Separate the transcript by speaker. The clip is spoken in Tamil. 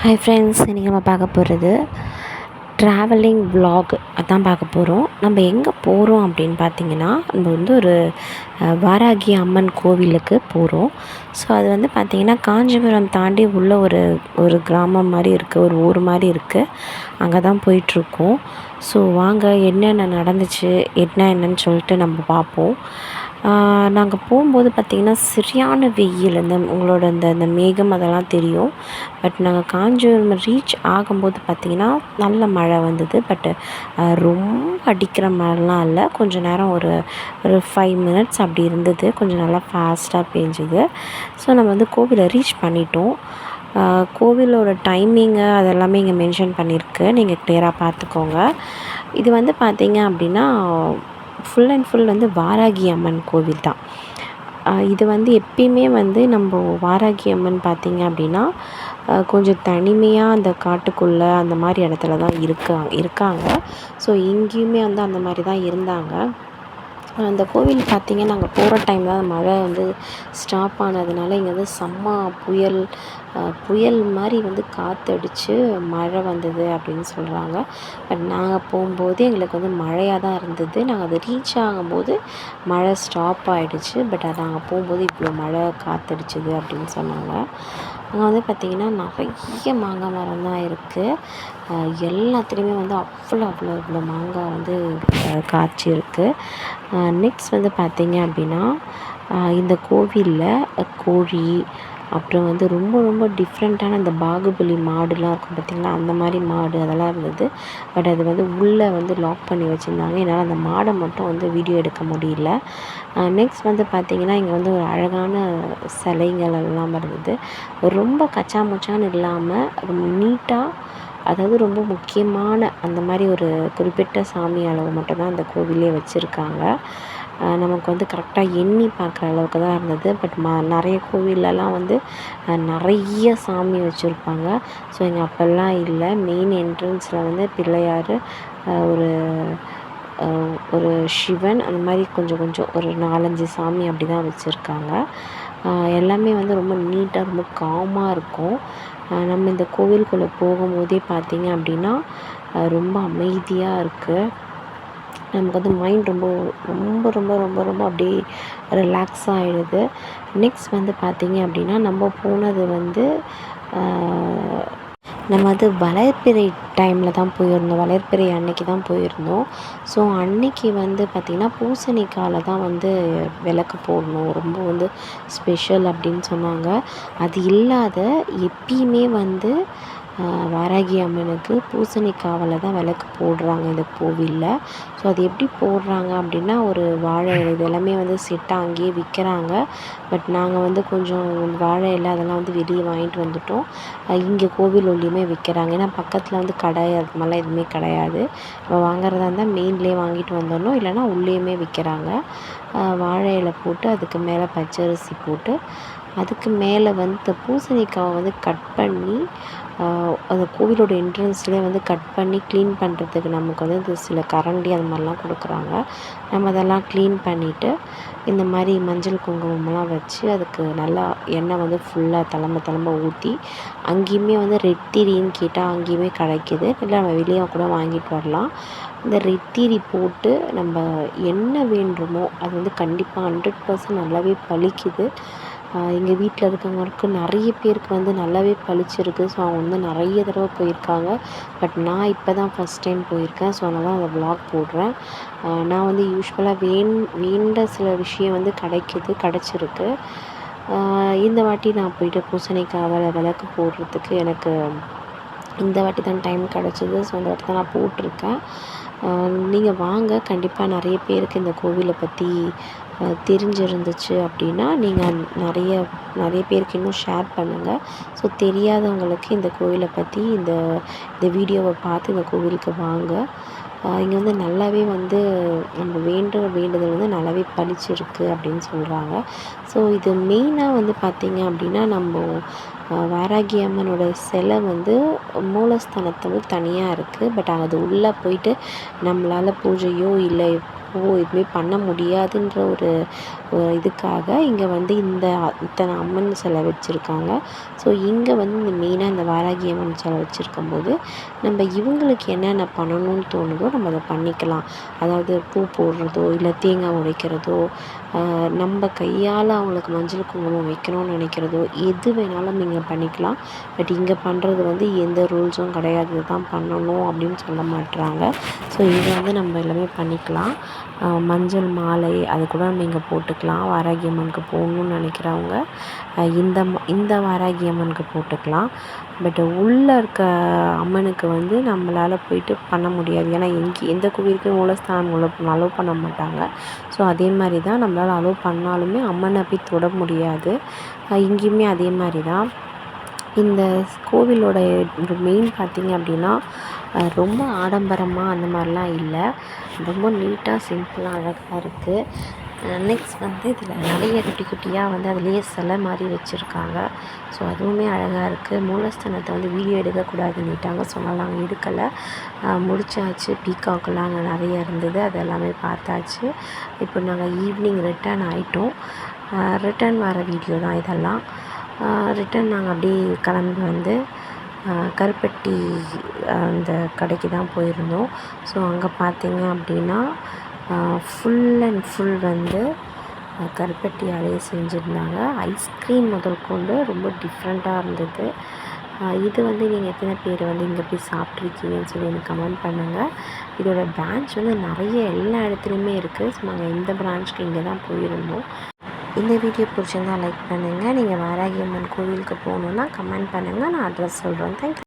Speaker 1: ஹாய் ஃப்ரெண்ட்ஸ், இன்றைக்கி நம்ம பார்க்க போகிறது ட்ராவலிங் vlog அதான் பார்க்க போகிறோம். நம்ம எங்கே போகிறோம் அப்படின்னு பார்த்திங்கன்னா, நம்ம வந்து ஒரு வாராகி அம்மன் கோவிலுக்கு போகிறோம். ஸோ அது வந்து பார்த்திங்கன்னா காஞ்சிபுரம் தாண்டி உள்ள ஒரு கிராமம் மாதிரி இருக்குது, ஒரு ஊர் மாதிரி இருக்குது. அங்கே தான் போயிட்டுருக்கோம். ஸோ வாங்க என்னென்ன நடந்துச்சு என்னன்னு சொல்லிட்டு நம்ம பார்ப்போம். நாங்கள் போகும்போது பார்த்திங்கன்னா சரியான வெயில், உங்களோட இந்த மேகம் அதெல்லாம் தெரியும். பட் நாங்கள் காஞ்சிபுரம் ரீச் ஆகும்போது பார்த்திங்கன்னா நல்ல மழை வந்தது. பட்டு ரொம்ப அடிக்கிற மழைலாம் இல்லை, கொஞ்சம் நேரம் ஒரு 5 மினிட்ஸ் அப்படி இருந்தது. கொஞ்சம் நல்லா ஃபாஸ்ட்டாக பேஞ்சுது. ஸோ நம்ம வந்து கோவிலை ரீச் பண்ணிட்டோம். கோவிலோட டைமிங்கு அதெல்லாமே இங்கே மென்ஷன் பண்ணியிருக்கு, நீங்கள் கிளியராக பார்த்துக்கோங்க. இது வந்து பார்த்திங்க அப்படின்னா ஃபுல் அண்ட் ஃபுல் வந்து வாராகி அம்மன் கோவில் தான். இது வந்து எப்பயுமே வந்து நம்ம வாராகி அம்மன் பார்த்திங்க அப்படின்னா கொஞ்சம் தனிமையாக அந்த காட்டுக்குள்ளே அந்த மாதிரி இடத்துல தான் இருக்காங்க. ஸோ இங்கேயுமே வந்து அந்த மாதிரி தான் இருந்தாங்க. அந்த கோவில் பார்த்திங்க, நாங்கள் போகிற டைம் தான் மழை வந்து ஸ்டாப் ஆனதுனால இங்கே வந்து செம்ம புயல் மாதிரி வந்து காற்றடிச்சு மழை வந்தது அப்படின்னு சொல்கிறாங்க. பட் நாங்கள் போகும்போது எங்களுக்கு வந்து மழையாக தான் இருந்தது. நாங்கள் அது ரீச் ஆகும்போது மழை ஸ்டாப் ஆகிடுச்சு. பட் அது நாங்கள் போகும்போது இவ்வளோ மழை காற்றடிச்சிது அப்படின்னு சொன்னாங்க. அங்கே வந்து பார்த்திங்கன்னா நிறைய மாங்காய் மரம் தான் இருக்குது. எல்லாத்துலேயுமே வந்து அவ்வளோ மாங்காய் வந்து காய்ச்சி இருக்குது. நெக்ஸ்ட் வந்து பார்த்திங்க அப்படின்னா இந்த கோவிலில் கோழி, அப்புறம் வந்து ரொம்ப டிஃப்ரெண்ட்டான இந்த பாகுபலி மாடுலாம் இருக்கும் பார்த்திங்களா, அந்த மாதிரி மாடு அதெல்லாம் இருந்தது. பட் அது வந்து உள்ளே வந்து லாக் பண்ணி வச்சுருந்தாங்க. என்னால் அந்த மாடை மட்டும் வந்து வீடியோ எடுக்க முடியல. நெக்ஸ்ட் வந்து பார்த்திங்கன்னா இங்கே வந்து ஒரு அழகான சிலைகள் எல்லாம் இருந்தது. ரொம்ப கச்சாமுச்சான்னு இல்லாமல் ரொம்ப நீட்டாக, அதாவது ரொம்ப முக்கியமான அந்த மாதிரி ஒரு குறிப்பிட்ட சாமி அளவு மட்டும்தான் அந்த கோவிலே வச்சுருக்காங்க. நமக்கு வந்து கரெக்டாக எண்ணி பார்க்குற அளவுக்கு தான் இருந்தது. பட் நிறைய கோவிலெலாம் வந்து நிறைய சாமி வச்சுருப்பாங்க. ஸோ இங்கே அப்போல்லாம் இல்லை. மெயின் என்ட்ரன்ஸில் வந்து பிள்ளையார், ஒரு சிவன், அந்த மாதிரி கொஞ்சம் ஒரு 4-5 சாமி அப்படி தான் வச்சுருக்காங்க. எல்லாமே வந்து ரொம்ப நீட்டாக ரொம்ப காமாக இருக்கும். நம்ம இந்த கோவிலுக்குள்ளே போகும்போதே பார்த்திங்க அப்படின்னா ரொம்ப அமைதியாக இருக்குது. நமக்கு வந்து மைண்ட் ரொம்ப அப்படியே ரிலாக்ஸ் ஆகிடுது. நெக்ஸ்ட் வந்து பார்த்திங்க அப்படின்னா நம்ம போனது வந்து நம்ம வந்து வளர்பிறை டைமில் தான் போயிருந்தோம். வளர்பிறை அன்னைக்கு தான் போயிருந்தோம். ஸோ அன்னைக்கு வந்து பார்த்திங்கன்னா பூசணிக்காயில் தான் வந்து விளக்கு போடணும், ரொம்ப வந்து ஸ்பெஷல் அப்படின்னு சொன்னாங்க. அது இல்லாத எப்பயுமே வந்து வாராகி அம்மனுக்கு பூசணிக்காவில் தான் விளக்கு போடுறாங்க இந்த கோவிலில். ஸோ அது எப்படி போடுறாங்க அப்படின்னா, ஒரு வாழை இலை இது எல்லாமே வந்து செட்டாக அங்கேயே விற்கிறாங்க. பட் நாங்கள் வந்து கொஞ்சம் வாழை இலை அதெல்லாம் வந்து வெளியே வாங்கிட்டு வந்துட்டோம். இங்கே கோவில் உள்ளேயுமே விற்கிறாங்க. ஏன்னா பக்கத்தில் வந்து கடை அது மாதிரிலாம் எதுவுமே கிடையாது. நம்ம வாங்குறதா இருந்தால் மெயின்லேயே வாங்கிட்டு வந்துடணும், இல்லைனா உள்ளேயுமே விற்கிறாங்க. வாழை இலை போட்டு அதுக்கு மேலே பச்சரிசி போட்டு அதுக்கு மேலே வந்து இந்த பூசணிக்காவை வந்து கட் பண்ணி அந்த கோவிலோட என்ட்ரன்ஸ்லேயே வந்து கட் பண்ணி க்ளீன் பண்ணுறதுக்கு நமக்கு வந்து இது சில கரண்டி அது மாதிரிலாம் கொடுக்குறாங்க. நம்ம அதெல்லாம் க்ளீன் பண்ணிவிட்டு இந்த மாதிரி மஞ்சள் குங்குமம்லாம் வச்சு அதுக்கு நல்லா எண்ணெய் வந்து ஃபுல்லாக தளம்ப ஊற்றி, அங்கேயுமே வந்து ரெத்திரின்னு கேட்டால் அங்கேயுமே கிடைக்கிது, இல்லை நம்ம வெளியே கூட வாங்கிட்டு வரலாம். இந்த ரெத்திரி போட்டு நம்ம என்ன வேண்டுமோ அது வந்து கண்டிப்பாக 100% நல்லாவே பலிக்குது. எங்கள் வீட்டில் இருக்கவங்களுக்கு நிறைய பேருக்கு வந்து நல்லாவே பளிச்சிருக்கு. ஸோ அவங்க வந்து நிறைய தடவை போயிருக்காங்க. பட் நான் இப்போ தான் ஃபஸ்ட் டைம் போயிருக்கேன். ஸோ அதனால் தான் அந்த விலாக் போடுறேன். நான் வந்து யூஸ்வலாக வேண்ட சில விஷயம் வந்து கிடச்சிருக்கு. இந்த வாட்டி நான் போயிட்டு பூசணிக்காய் விளக்கு போடுறதுக்கு எனக்கு இந்த வாட்டி தான் டைம் கிடச்சிது. ஸோ இந்த வாட்டி தான் நான் போட்டிருக்கேன். நீங்கள் வாங்க, கண்டிப்பாக நிறைய பேருக்கு இந்த கோவிலை பற்றி தெரிஞ்சிருந்துச்சு அப்படின்னா நீங்கள் நிறைய பேருக்கு இன்னும் ஷேர் பண்ணுங்கள். ஸோ தெரியாதவங்களுக்கு இந்த கோவிலை பற்றி இந்த வீடியோவை பார்த்து இந்த கோவிலுக்கு வாங்க. இங்கே வந்து நல்லாவே வந்து நம்ம வேண்டுதல் வந்து நல்லாவே பலிச்சிருக்கு அப்படின்னு சொல்கிறாங்க. ஸோ இது மெயினாக வந்து பார்த்திங்க அப்படின்னா நம்ம வாராகி அம்மனோட சிலை வந்து மூலஸ்தானத்தில் தனியாக இருக்குது. பட் அது உள்ளே போயிட்டு நம்மளால் பூஜையோ இல்லை எதுவுமே பண்ண முடியாதுன்ற ஒரு இதுக்காக இங்கே வந்து இத்தனை அம்மன் சிலை வச்சுருக்காங்க. ஸோ இங்கே வந்து இந்த மெயினாக இந்த வாராகி அம்மன் சிலை வச்சுருக்கும்போது நம்ம இவங்களுக்கு என்னென்ன பண்ணணும்னு தோணுதோ நம்ம அதை பண்ணிக்கலாம். அதாவது பூ போடுறதோ இல்லை தேங்காய் உடைக்கிறதோ நம்ம கையால் அவங்களுக்கு மஞ்சள் குங்குமம் வைக்கணும்னு நினைக்கிறதோ எது வேணாலும் நீங்கள் பண்ணிக்கலாம். பட் இங்கே பண்ணுறது வந்து எந்த ரூல்ஸும் கிடையாது, இதுதான் பண்ணணும் அப்படின்னு சொல்ல மாட்டுறாங்க. ஸோ இங்கே வந்து நம்ம எல்லாமே பண்ணிக்கலாம். மஞ்சள் மாலை அது கூட நம்ம இங்கே போட்டுக்கலாம். வாராகி அம்மனுக்கு போடணும்னு நினைக்கிறவங்க இந்த வாராகி அம்மனுக்கு போட்டுக்கலாம். பட் உள்ளே இருக்க அம்மனுக்கு வந்து நம்மளால் போயிட்டு பண்ண முடியாது. ஏன்னா எந்த கோவிலுக்கும் மூலஸ்தானம் அலோவ் பண்ண மாட்டாங்க. ஸோ அதே மாதிரி தான் நம்மளால் அலோவ் பண்ணாலுமே அம்மனை போய் தொட முடியாது. இங்கேயுமே அதே மாதிரி தான். இந்த கோவிலோட மெயின் பார்த்திங்க அப்படின்னா ரொம்ப ஆடம்பரமாக அந்த மாதிரிலாம் இல்லை, ரொம்ப நீட்டாக சிம்பிளாக அழகாக இருக்குது. நெக்ஸ்ட் வந்து இதில் நிறைய குட்டி குட்டியாக வந்து அதுலேயே சிலை மாதிரி வச்சுருக்காங்க. ஸோ அதுவுமே அழகாக இருக்குது. மூலஸ்தானத்தை வந்து வீடியோ எடுக்கக்கூடாதுன்னுட்டாங்க. ஸோ நாங்கள் எடுக்கலை, முடிச்சாச்சு. பீகாக்கெல்லாம் அங்கே நிறைய இருந்தது, அது எல்லாமே பார்த்தாச்சு. இப்போ நாங்கள் ஈவினிங் ரிட்டர்ன் ஆகிட்டோம். ரிட்டர்ன் வர வீடியோ தான் இதெல்லாம். ரிட்டன் நாங்கள் அப்படியே கிளம்பி வந்து கருப்பட்டி அந்த கடைக்கு தான் போயிருந்தோம். ஸோ அங்கே பார்த்திங்க அப்படின்னா ஃபுல் அண்ட் ஃபுல் வந்து கருப்பட்டியாலேயே செஞ்சுருந்தாங்க. ஐஸ்கிரீம் முதல் கொண்டு ரொம்ப டிஃப்ரெண்ட்டாக இருந்தது. இது வந்து நீங்கள் எத்தனை பேர் வந்து இங்கே போய் சாப்பிட்ருக்கீங்கன்னு சொல்லி எனக்கு கமெண்ட் பண்ணுங்கள். இதோட பிரான்ச் வந்து நிறைய எல்லா இடத்துலையுமே இருக்குது. ஸோ நாங்கள் இந்த பிரான்ச்சுக்கு இங்கே தான் போயிருந்தோம். இந்த வீடியோ பிடிச்சிருந்தால் லைக் பண்ணுங்கள். நீங்கள் வாராகி அம்மன் கோவிலுக்கு போகணுன்னா கமெண்ட் பண்ணுங்கள், நான் அட்ரஸ் சொல்கிறேன். தேங்க்யூ.